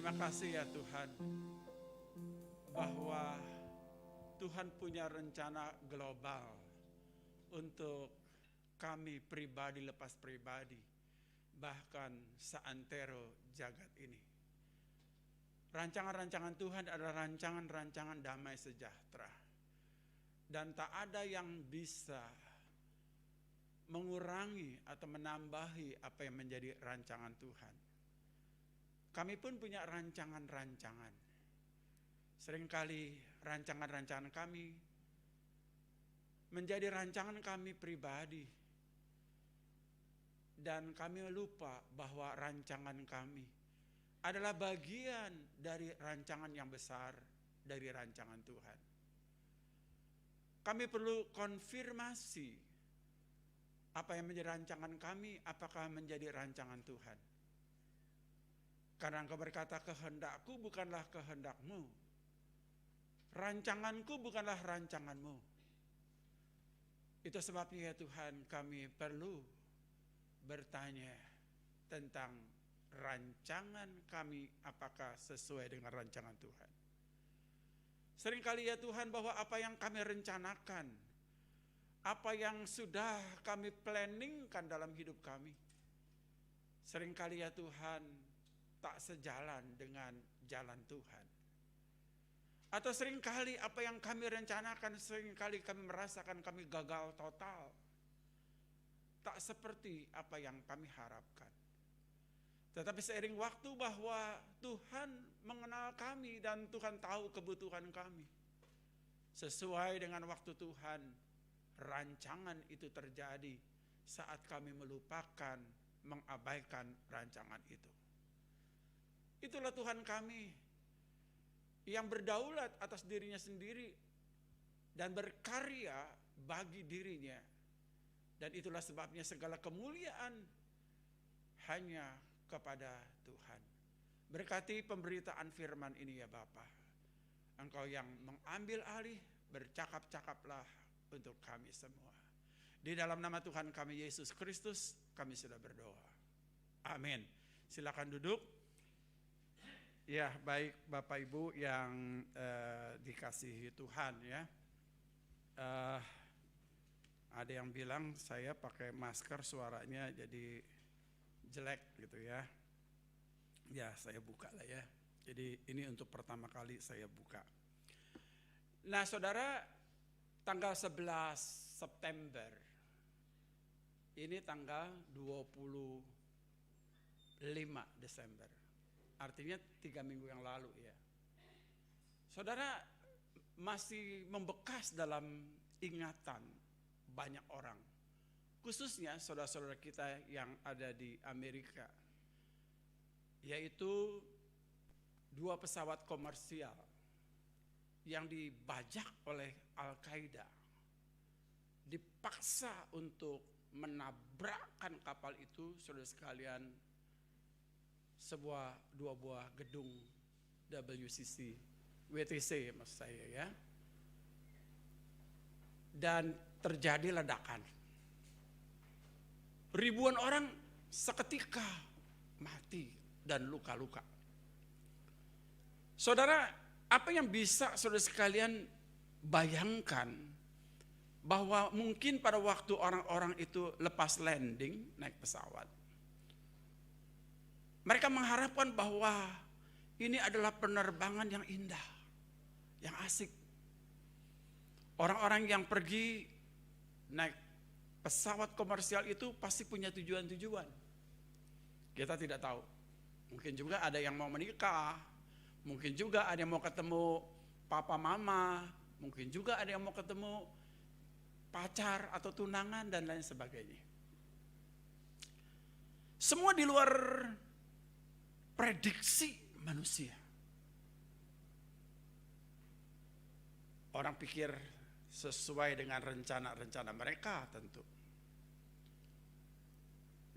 Terima kasih ya Tuhan, bahwa Tuhan punya rencana global untuk kami pribadi lepas pribadi, bahkan seantero jagat ini. Rancangan-rancangan Tuhan adalah rancangan-rancangan damai sejahtera. Dan tak ada yang bisa mengurangi atau menambahi apa yang menjadi rancangan Tuhan. Kami pun punya rancangan-rancangan. Seringkali rancangan-rancangan kami menjadi rancangan kami pribadi. Dan kami lupa bahwa rancangan kami adalah bagian dari rancangan yang besar dari rancangan Tuhan. Kami perlu konfirmasi apa yang menjadi rancangan kami, apakah menjadi rancangan Tuhan. Karena Engkau berkata, kehendakku bukanlah kehendakmu, rancanganku bukanlah rancanganmu. Itu sebabnya ya Tuhan, kami perlu bertanya tentang rancangan kami apakah sesuai dengan rancangan Tuhan. Seringkali ya Tuhan, bahwa apa yang kami rencanakan, apa yang sudah kami planningkan dalam hidup kami, seringkali ya Tuhan tak sejalan dengan jalan Tuhan. Atau seringkali apa yang kami rencanakan, seringkali kami merasakan kami gagal total. Tak seperti apa yang kami harapkan. Tetapi seiring waktu bahwa Tuhan mengenal kami dan Tuhan tahu kebutuhan kami. Sesuai dengan waktu Tuhan, rancangan itu terjadi saat kami melupakan, mengabaikan rancangan itu. Itulah Tuhan kami yang berdaulat atas dirinya sendiri dan berkarya bagi dirinya. Dan itulah sebabnya segala kemuliaan hanya kepada Tuhan. Berkati pemberitaan firman ini ya Bapa. Engkau yang mengambil alih, bercakap-cakaplah untuk kami semua. Di dalam nama Tuhan kami Yesus Kristus, kami sudah berdoa. Amin. Silakan duduk. Ya, baik Bapak Ibu yang dikasihi Tuhan ya. Ada yang bilang saya pakai masker suaranya jadi jelek gitu ya. Ya, saya buka lah ya. Jadi ini untuk pertama kali saya buka. Nah, Saudara, tanggal 11 September ini tanggal 25 Desember. Artinya 3 minggu yang lalu ya. Saudara, masih membekas dalam ingatan banyak orang. Khususnya saudara-saudara kita yang ada di Amerika. Yaitu 2 pesawat komersial yang dibajak oleh Al-Qaeda. Dipaksa untuk menabrakkan kapal itu, saudara sekalian, dua buah gedung WTC maksud saya ya. Dan terjadi ledakan. Ribuan orang seketika mati dan luka-luka. Saudara, apa yang bisa saudara sekalian bayangkan bahwa mungkin pada waktu orang-orang itu lepas landing naik pesawat, mereka mengharapkan bahwa ini adalah penerbangan yang indah, yang asik. Orang-orang yang pergi naik pesawat komersial itu pasti punya tujuan-tujuan. Kita tidak tahu. Mungkin juga ada yang mau menikah, mungkin juga ada yang mau ketemu papa mama, mungkin juga ada yang mau ketemu pacar atau tunangan dan lain sebagainya. Semua di luar prediksi manusia. Orang pikir sesuai dengan rencana-rencana mereka tentu.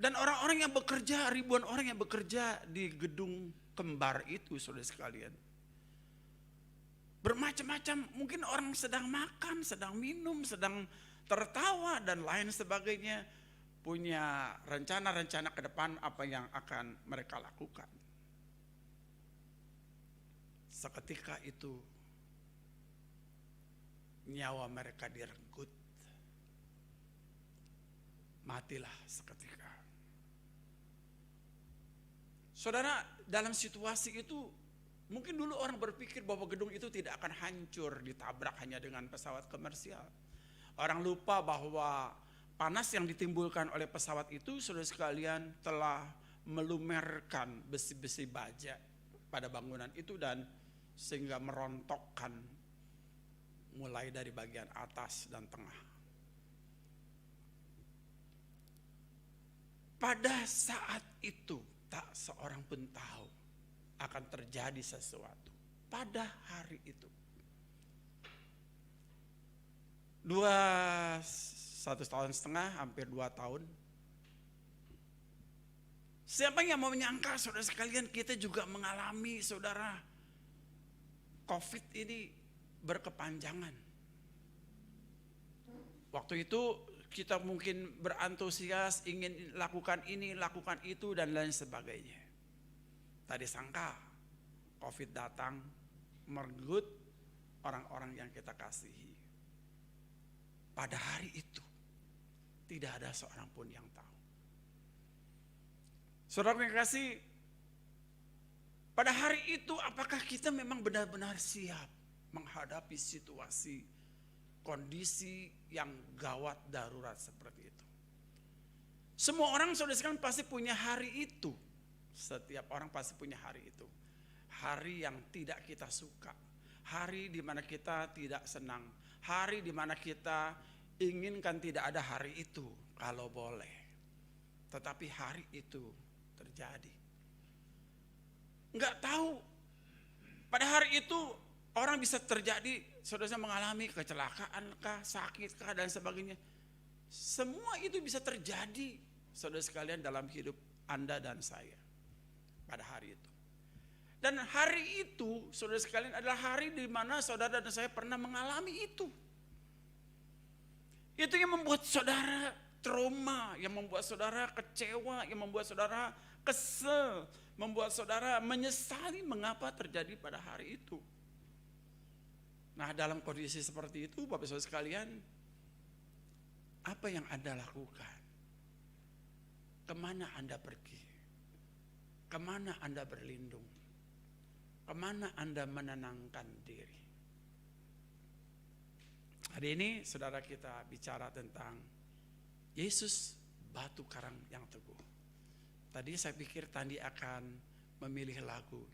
Dan orang-orang yang bekerja, ribuan orang yang bekerja di gedung kembar itu, saudara sekalian, bermacam-macam, mungkin orang sedang makan, sedang minum, sedang tertawa dan lain sebagainya, punya rencana-rencana ke depan apa yang akan mereka lakukan. seketika itu nyawa mereka direnggut. Matilah seketika. Saudara, dalam situasi itu mungkin dulu orang berpikir bahwa gedung itu tidak akan hancur ditabrak hanya dengan pesawat komersial. Orang lupa bahwa panas yang ditimbulkan oleh pesawat itu, saudara sekalian, telah melumerkan besi-besi baja pada bangunan itu dan sehingga merontokkan mulai dari bagian atas dan tengah. Pada saat itu tak seorang pun tahu akan terjadi sesuatu. Pada hari itu. 1,5 tahun, hampir 2 tahun. Siapa yang mau menyangka, saudara sekalian, kita juga mengalami, saudara, COVID ini berkepanjangan. Waktu itu kita mungkin berantusias, ingin lakukan ini, lakukan itu, dan lain sebagainya. Tadi sangka COVID datang, merenggut orang-orang yang kita kasihi. Pada hari itu, tidak ada seorang pun yang tahu. Saudara yang kasih, pada hari itu apakah kita memang benar-benar siap menghadapi situasi, kondisi yang gawat darurat seperti itu? Semua orang, saudara sekalian, pasti punya hari itu. Setiap orang pasti punya hari itu. Hari yang tidak kita suka. Hari di mana kita tidak senang. Hari di mana kita inginkan tidak ada hari itu kalau boleh. Tetapi hari itu terjadi. Enggak tahu. Pada hari itu orang bisa terjadi, saudara mengalami kecelakaan kah, sakit kah, dan sebagainya. Semua itu bisa terjadi, saudara sekalian, dalam hidup Anda dan saya pada hari itu. Dan hari itu, saudara sekalian, adalah hari di mana saudara dan saya pernah mengalami itu. Itu yang membuat saudara trauma, yang membuat saudara kecewa, yang membuat saudara kesel, membuat saudara menyesali mengapa terjadi pada hari itu. Nah, dalam kondisi seperti itu, Bapak Saudara sekalian, apa yang Anda lakukan? Kemana Anda pergi? Kemana Anda berlindung? Kemana Anda menenangkan diri? Hari ini saudara kita bicara tentang Yesus batu karang yang teguh. Tadi saya pikir Tandi akan memilih lagu,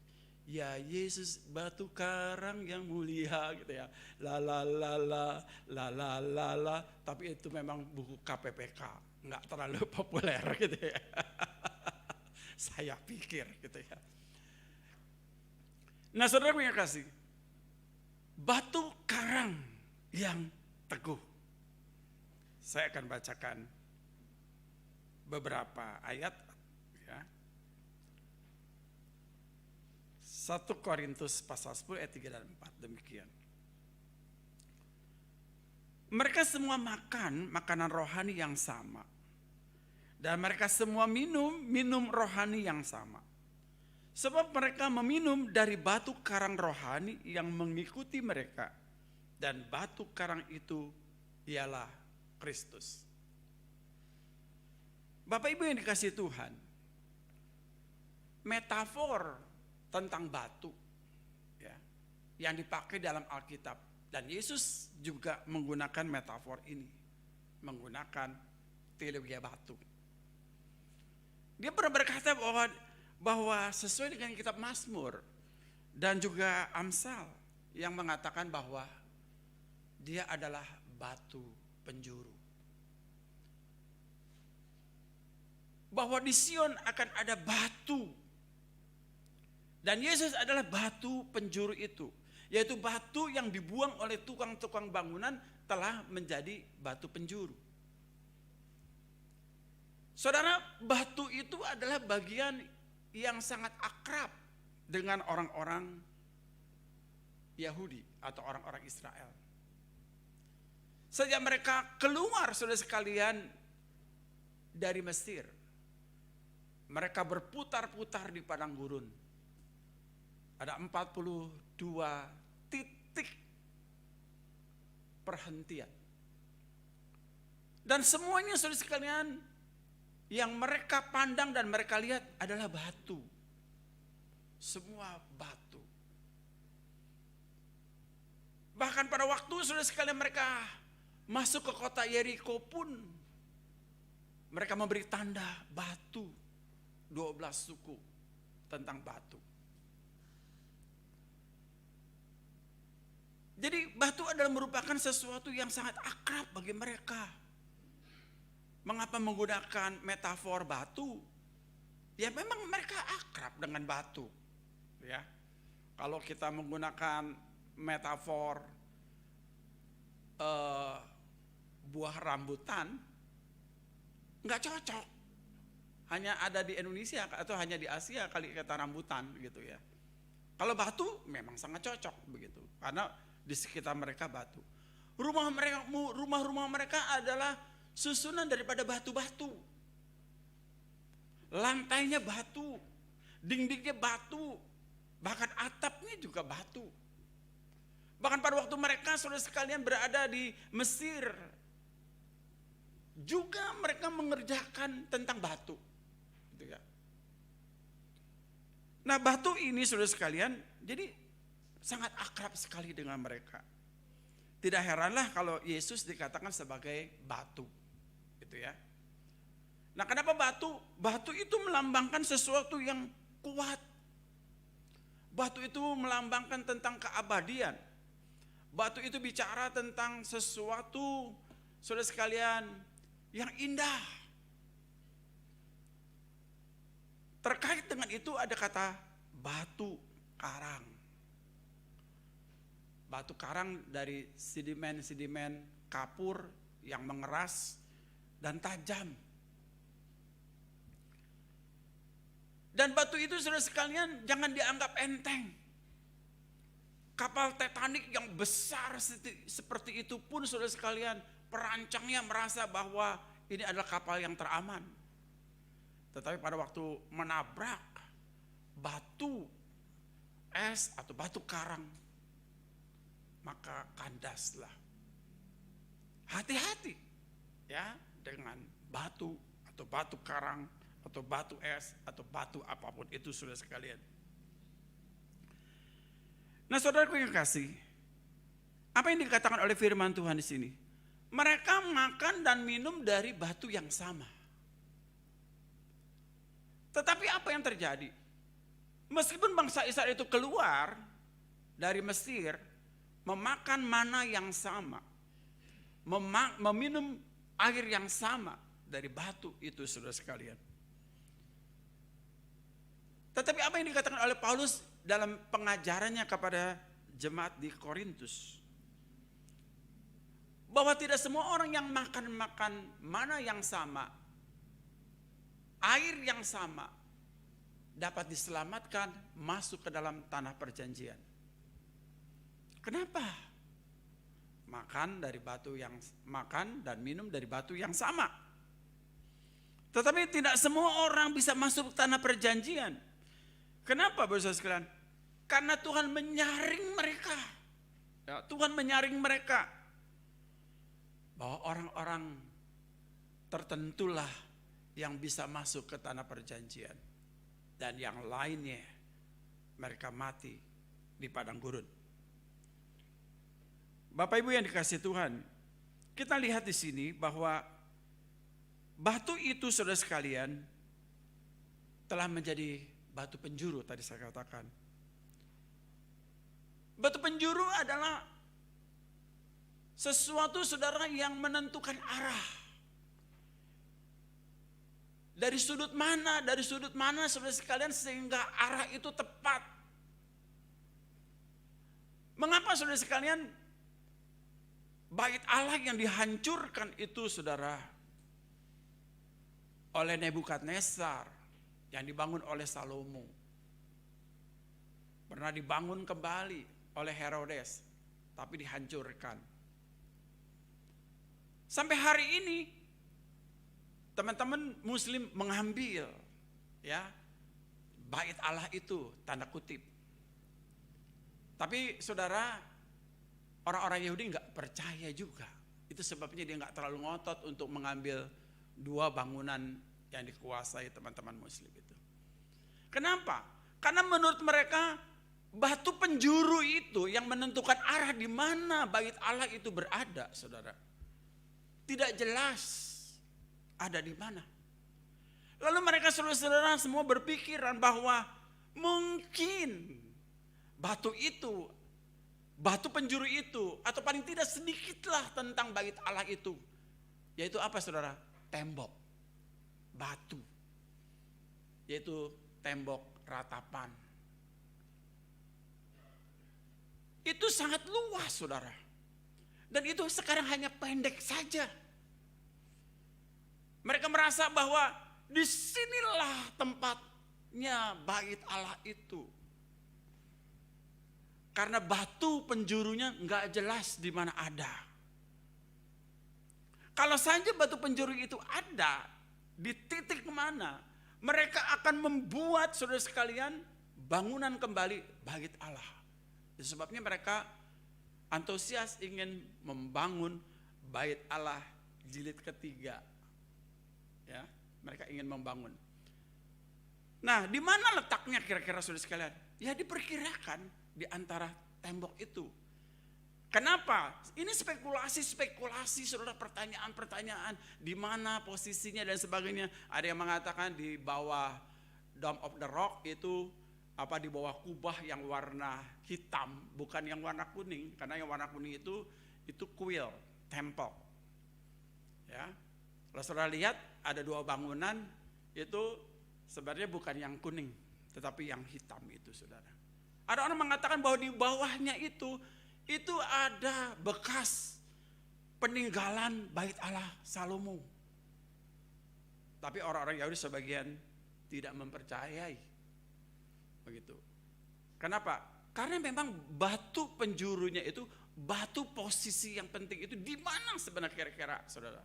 ya Yesus batu karang yang mulia, gitu ya. La la la la la la la la. Tapi itu memang buku KPPK, nggak terlalu populer gitu ya. Saya pikir gitu ya. Nah, saudara punya kasih, batu karang yang teguh. Saya akan bacakan beberapa ayat ya. 1 Korintus pasal 10 ayat 3 dan 4 demikian. Mereka semua makan makanan rohani yang sama, dan mereka semua minum rohani yang sama. Sebab mereka meminum dari batu karang rohani yang mengikuti mereka, dan batu karang itu ialah Kristus. Bapak Ibu yang dikasihi Tuhan, metafor tentang batu ya, yang dipakai dalam Alkitab, dan Yesus juga menggunakan metafor ini, menggunakan teologi batu. Dia pernah berkata bahwa sesuai dengan kitab Mazmur dan juga Amsal yang mengatakan bahwa dia adalah batu penjuru. Bahwa di Sion akan ada batu. Dan Yesus adalah batu penjuru itu. Yaitu batu yang dibuang oleh tukang-tukang bangunan telah menjadi batu penjuru. Saudara, batu itu adalah bagian yang sangat akrab dengan orang-orang Yahudi atau orang-orang Israel. Sejak mereka keluar, saudara sekalian, dari Mesir, mereka berputar-putar di padang gurun. Ada 42 titik perhentian. Dan semuanya saudara sekalian, yang mereka pandang dan mereka lihat adalah batu. Semua batu. Bahkan pada waktu saudara sekalian mereka masuk ke kota Yeriko pun, mereka memberi tanda batu. 12 suku tentang batu. Jadi batu adalah merupakan sesuatu yang sangat akrab bagi mereka. Mengapa menggunakan metafor batu? Ya memang mereka akrab dengan batu. Ya, kalau kita menggunakan metafor buah rambutan, nggak cocok. Hanya ada di Indonesia atau hanya di Asia kali kata rambutan gitu ya. Kalau batu memang sangat cocok begitu, karena di sekitar mereka batu. Rumah-rumah mereka adalah susunan daripada batu-batu. Lantainya batu, dindingnya batu, bahkan atapnya juga batu. Bahkan pada waktu mereka saudara sekalian berada di Mesir, juga mereka mengerjakan tentang batu. Gitu ya. Nah batu ini saudara sekalian, jadi sangat akrab sekali dengan mereka. Tidak heranlah kalau Yesus dikatakan sebagai batu. Gitu ya. Nah kenapa batu? Batu itu melambangkan sesuatu yang kuat. Batu itu melambangkan tentang keabadian. Batu itu bicara tentang sesuatu, saudara sekalian, yang indah. Terkait dengan itu ada kata batu karang. Batu karang dari sedimen-sedimen kapur yang mengeras dan tajam. Dan batu itu saudara sekalian jangan dianggap enteng. Kapal Titanic yang besar seperti itu pun saudara sekalian, perancangnya merasa bahwa ini adalah kapal yang teraman. Tetapi pada waktu menabrak batu es atau batu karang, maka kandaslah. Hati-hati ya dengan batu atau batu karang atau batu es atau batu apapun itu saudara sekalian. Nah saudaraku yang kasih, apa yang dikatakan oleh firman Tuhan di sini? Mereka makan dan minum dari batu yang sama. Tetapi apa yang terjadi? Meskipun bangsa Israel itu keluar dari Mesir, memakan mana yang sama, meminum air yang sama dari batu itu saudara sekalian. Tetapi apa yang dikatakan oleh Paulus dalam pengajarannya kepada jemaat di Korintus, bahwa tidak semua orang yang makan mana yang sama, air yang sama, dapat diselamatkan masuk ke dalam tanah perjanjian. Kenapa? Makan dan minum dari batu yang sama. Tetapi tidak semua orang bisa masuk ke tanah perjanjian. Kenapa saudara sekalian? Karena Tuhan menyaring mereka. Ya, Tuhan menyaring mereka. Bahwa orang-orang tertentulah yang bisa masuk ke tanah perjanjian. Dan yang lainnya mereka mati di padang gurun. Bapak Ibu yang dikasihi Tuhan, kita lihat di sini bahwa batu itu saudara sekalian telah menjadi batu penjuru tadi saya katakan. Batu penjuru adalah sesuatu saudara yang menentukan arah. Dari sudut mana saudara sekalian sehingga arah itu tepat. Mengapa saudara sekalian bait Allah yang dihancurkan itu saudara oleh Nebukadnezar, yang dibangun oleh Salomo, pernah dibangun kembali oleh Herodes, tapi dihancurkan. Sampai hari ini teman-teman Muslim mengambil ya bait Allah itu, tanda kutip, Tapi saudara, orang-orang Yahudi nggak percaya juga. Itu sebabnya dia nggak terlalu ngotot untuk mengambil 2 bangunan yang dikuasai teman-teman Muslim itu. Kenapa? Karena menurut mereka batu penjuru itu yang menentukan arah di mana bait Allah itu berada, saudara. Tidak jelas ada di mana. Lalu mereka saudara-saudara semua berpikiran bahwa mungkin batu itu, batu penjuru itu, atau paling tidak sedikitlah tentang bait Allah itu. Yaitu apa saudara? Tembok, batu. Yaitu tembok ratapan. Itu sangat luas saudara. Dan itu sekarang hanya pendek saja. Mereka merasa bahwa disinilah tempatnya bait Allah itu. Karena batu penjurunya nggak jelas di mana ada. Kalau saja batu penjuru itu ada di titik mana, mereka akan membuat saudara sekalian bangunan kembali bait Allah. Itu sebabnya mereka antusias ingin membangun bait Allah jilid ketiga. Ya, mereka ingin membangun. Nah, di mana letaknya kira-kira saudara sekalian? Ya diperkirakan di antara tembok itu. Kenapa? Ini spekulasi, saudara, pertanyaan-pertanyaan. Di mana posisinya dan sebagainya. Ada yang mengatakan di bawah Dome of the Rock itu, di bawah kubah yang warna hitam, bukan yang warna kuning. Karena yang warna kuning itu kuil, temple. Ya. Kalau saudara lihat ada 2 bangunan itu sebenarnya bukan yang kuning, tetapi yang hitam itu, saudara. Ada orang mengatakan bahwa di bawahnya itu ada bekas peninggalan bait Allah Salomo. Tapi orang-orang Yahudi sebagian tidak mempercayai. Begitu. Kenapa? Karena memang batu penjurunya itu, batu posisi yang penting itu di mana sebenarnya kira-kira, saudara?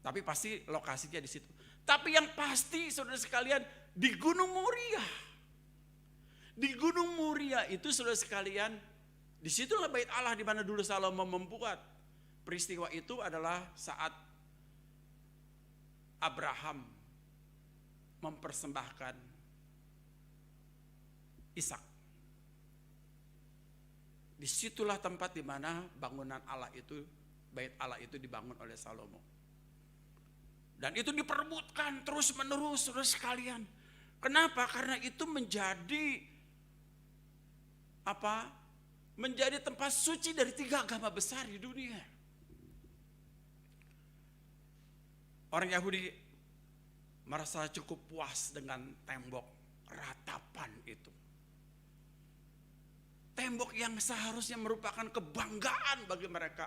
Tapi pasti lokasinya di situ. Tapi yang pasti saudara sekalian di Gunung Moria. Di Gunung Moria itu saudara sekalian, disitulah bait Allah di mana dulu Salomo membuat. Peristiwa itu adalah saat Abraham mempersembahkan Ishak. Disitulah tempat di mana bangunan Allah itu, bait Allah itu dibangun oleh Salomo. Dan itu diperebutkan terus menerus saudara sekalian. Kenapa? Karena itu menjadi menjadi tempat suci dari 3 agama besar di dunia. Orang Yahudi merasa cukup puas dengan tembok ratapan itu. Tembok yang seharusnya merupakan kebanggaan bagi mereka.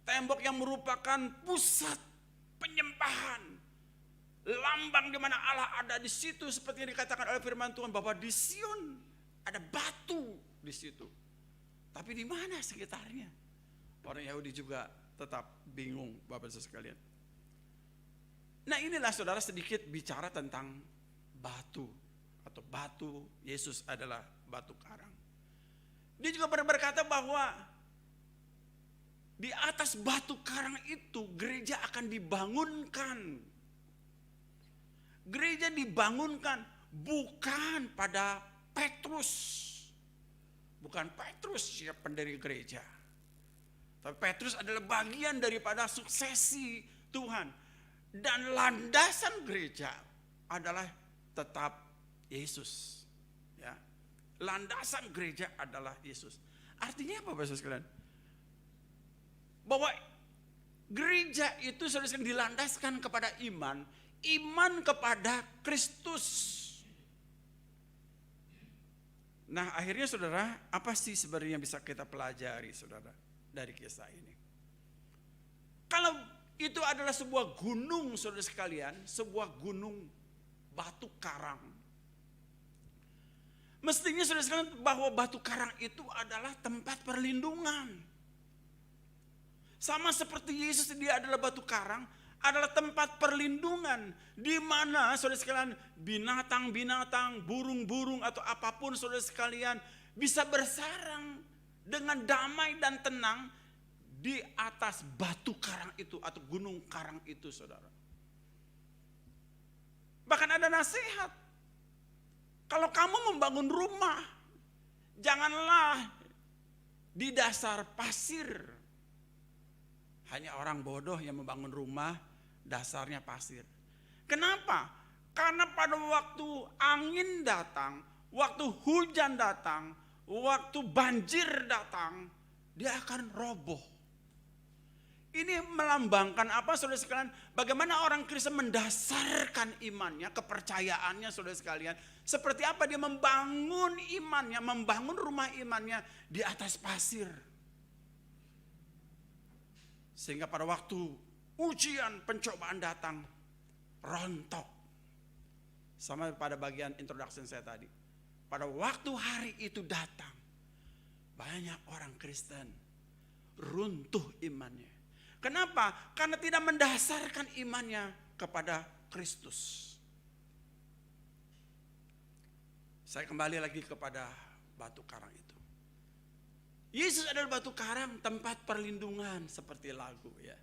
Tembok yang merupakan pusat penyembahan. Lambang di mana Allah ada di situ, seperti yang dikatakan oleh firman Tuhan bahwa di Sion ada batu di situ. Tapi di mana sekitarnya? Orang Yahudi juga tetap bingung, Bapak Saudara sekalian. Nah, inilah saudara sedikit bicara tentang batu atau batu. Yesus adalah batu karang. Dia juga berkata bahwa di atas batu karang itu gereja akan dibangunkan. Gereja dibangunkan bukan pada Petrus. Bukan Petrus yang pendiri gereja. Tapi Petrus adalah bagian daripada suksesi Tuhan. Dan landasan gereja adalah tetap Yesus. Ya. Landasan gereja adalah Yesus. Artinya apa Bapak sekalian? Bahwa gereja itu seharusnya dilandaskan kepada iman. Iman kepada Kristus. Nah, akhirnya saudara, apa sih sebenarnya yang bisa kita pelajari saudara dari kisah ini? Kalau itu adalah sebuah gunung saudara sekalian, sebuah gunung batu karang. Mestinya saudara sekalian bahwa batu karang itu adalah tempat perlindungan. Sama seperti Yesus, dia adalah batu karang, adalah tempat perlindungan di mana saudara sekalian binatang-binatang, burung-burung atau apapun saudara sekalian bisa bersarang dengan damai dan tenang di atas batu karang itu atau gunung karang itu, saudara. Bahkan ada nasihat, kalau kamu membangun rumah, janganlah di dasar pasir. Hanya orang bodoh yang membangun rumah dasarnya pasir. Kenapa? Karena pada waktu angin datang, waktu hujan datang, waktu banjir datang, dia akan roboh. Ini melambangkan apa, saudara sekalian? Bagaimana orang Kristen mendasarkan imannya, kepercayaannya, saudara sekalian. Seperti apa dia membangun imannya, membangun rumah imannya di atas pasir. Sehingga pada waktu ujian, pencobaan datang, rontok. Sama pada bagian introduction saya tadi. Pada waktu hari itu datang, banyak orang Kristen runtuh imannya. Kenapa? Karena tidak mendasarkan imannya kepada Kristus. Saya kembali lagi kepada batu karang itu. Yesus adalah batu karang, tempat perlindungan seperti lagu ya.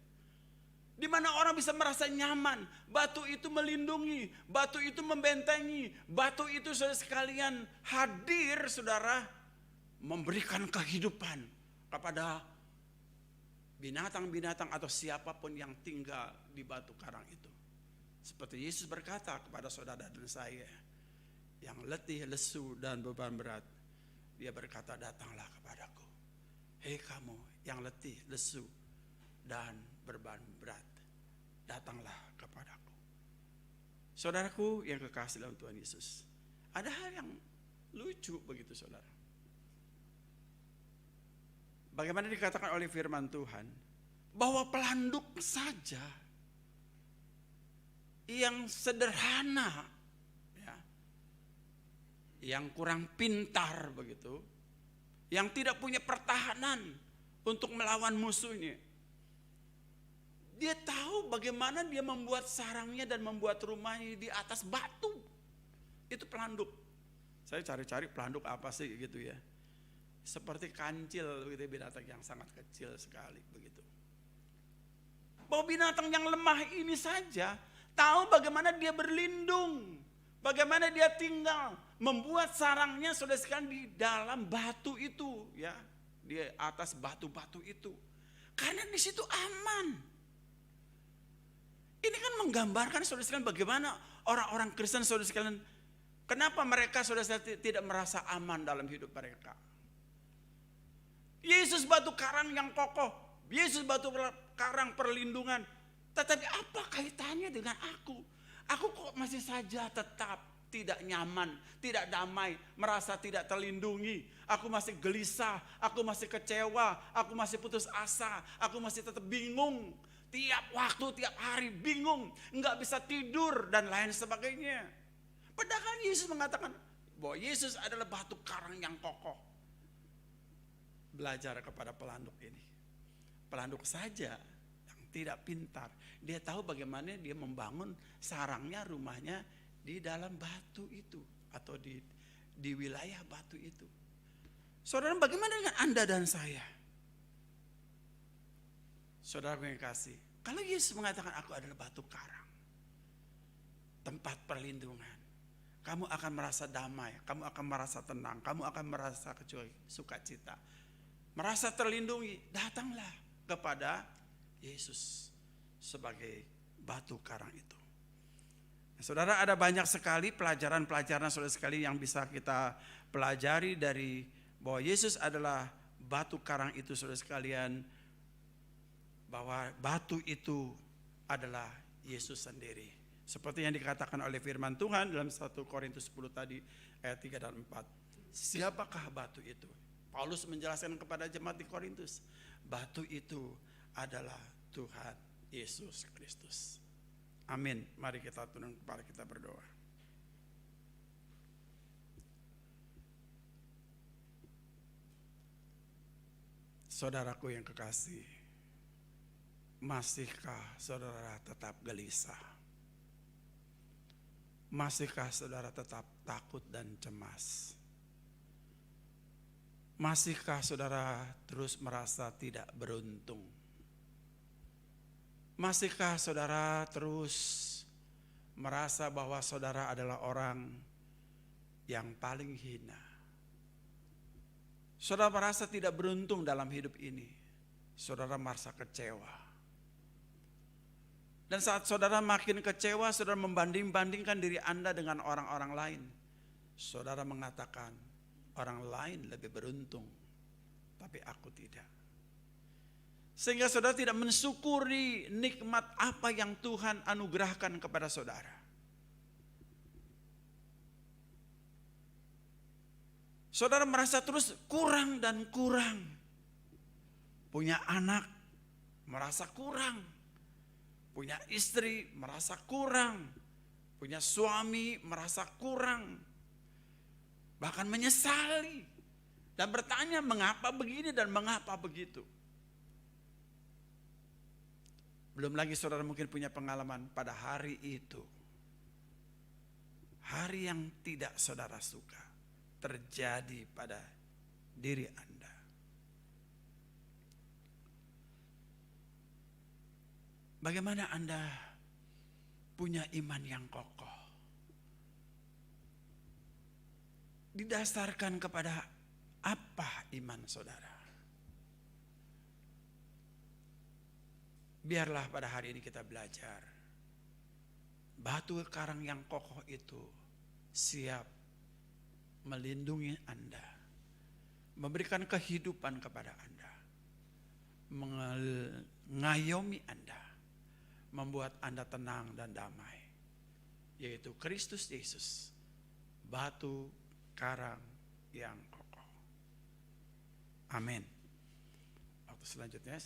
Di mana orang bisa merasa nyaman, batu itu melindungi, batu itu membentengi, batu itu saudara sekalian hadir, saudara, memberikan kehidupan kepada binatang-binatang atau siapapun yang tinggal di batu karang itu. Seperti Yesus berkata kepada saudara dan saya yang letih, lesu dan beban berat, dia berkata, datanglah kepadaku. Hei kamu yang letih, lesu dan beban berat, datanglah kepadaku. Saudaraku yang kekasih dalam Tuhan Yesus, ada hal yang lucu begitu, saudara. Bagaimana dikatakan oleh firman Tuhan, bahwa pelanduk saja yang sederhana, ya, yang kurang pintar begitu, yang tidak punya pertahanan untuk melawan musuhnya, dia tahu bagaimana dia membuat sarangnya dan membuat rumahnya di atas batu. Itu pelanduk. Saya cari-cari pelanduk apa sih gitu ya. Seperti kancil begitu, binatang yang sangat kecil sekali begitu. Bahwa binatang yang lemah ini saja tahu bagaimana dia berlindung, bagaimana dia tinggal, membuat sarangnya saudara sekalian di dalam batu itu ya, di atas batu-batu itu. Karena di situ aman. Ini kan menggambarkan saudara sekalian bagaimana orang-orang Kristen saudara sekalian, kenapa mereka saudara sekalian tidak merasa aman dalam hidup mereka. Yesus batu karang yang kokoh, Yesus batu karang perlindungan. Tetapi apa kaitannya dengan aku? Aku kok masih saja tetap tidak nyaman, tidak damai, merasa tidak terlindungi. Aku masih gelisah, aku masih kecewa, aku masih putus asa, aku masih tetap bingung. Tiap waktu, tiap hari bingung, nggak bisa tidur dan lain sebagainya. Padahal Yesus mengatakan bahwa Yesus adalah batu karang yang kokoh. Belajar kepada pelanduk ini. Pelanduk saja yang tidak pintar, dia tahu bagaimana dia membangun sarangnya, rumahnya di dalam batu itu atau di wilayah batu itu. Saudara, bagaimana dengan Anda dan saya? Saudara yang kasih, kalau Yesus mengatakan aku adalah batu karang, tempat perlindungan, kamu akan merasa damai, kamu akan merasa tenang, kamu akan merasa sukacita, merasa terlindungi. Datanglah kepada Yesus sebagai batu karang itu. Saudara, ada banyak sekali pelajaran-pelajaran saudara sekali yang bisa kita pelajari dari bahwa Yesus adalah batu karang itu, saudara sekalian, bahwa batu itu adalah Yesus sendiri. Seperti yang dikatakan oleh firman Tuhan dalam 1 Korintus 10 tadi ayat 3 dan 4. Siapakah batu itu? Paulus menjelaskan kepada jemaat di Korintus, batu itu adalah Tuhan Yesus Kristus. Amin. Mari kita tunduk kepala, kita berdoa. Saudaraku yang kekasih, masihkah saudara tetap gelisah? Masihkah saudara tetap takut dan cemas? Masihkah saudara terus merasa tidak beruntung? Masihkah saudara terus merasa bahwa saudara adalah orang yang paling hina? Saudara merasa tidak beruntung dalam hidup ini. Saudara merasa kecewa. Dan saat saudara makin kecewa, saudara membanding-bandingkan diri Anda dengan orang-orang lain. Saudara mengatakan, orang lain lebih beruntung, tapi aku tidak. Sehingga saudara tidak mensyukuri nikmat apa yang Tuhan anugerahkan kepada saudara. Saudara merasa terus kurang dan kurang. Punya anak, merasa kurang. Punya istri, merasa kurang. Punya suami, merasa kurang. Bahkan menyesali. Dan bertanya mengapa begini dan mengapa begitu. Belum lagi saudara mungkin punya pengalaman pada hari itu. Hari yang tidak saudara suka terjadi pada diri Anda. Bagaimana Anda punya iman yang kokoh? Didasarkan kepada apa iman saudara? Biarlah pada hari ini kita belajar. Batu karang yang kokoh itu siap melindungi Anda. Memberikan kehidupan kepada Anda. Mengayomi Anda. Membuat Anda tenang dan damai. Yaitu Kristus Yesus. Batu karang yang kokoh. Amin. Waktu selanjutnya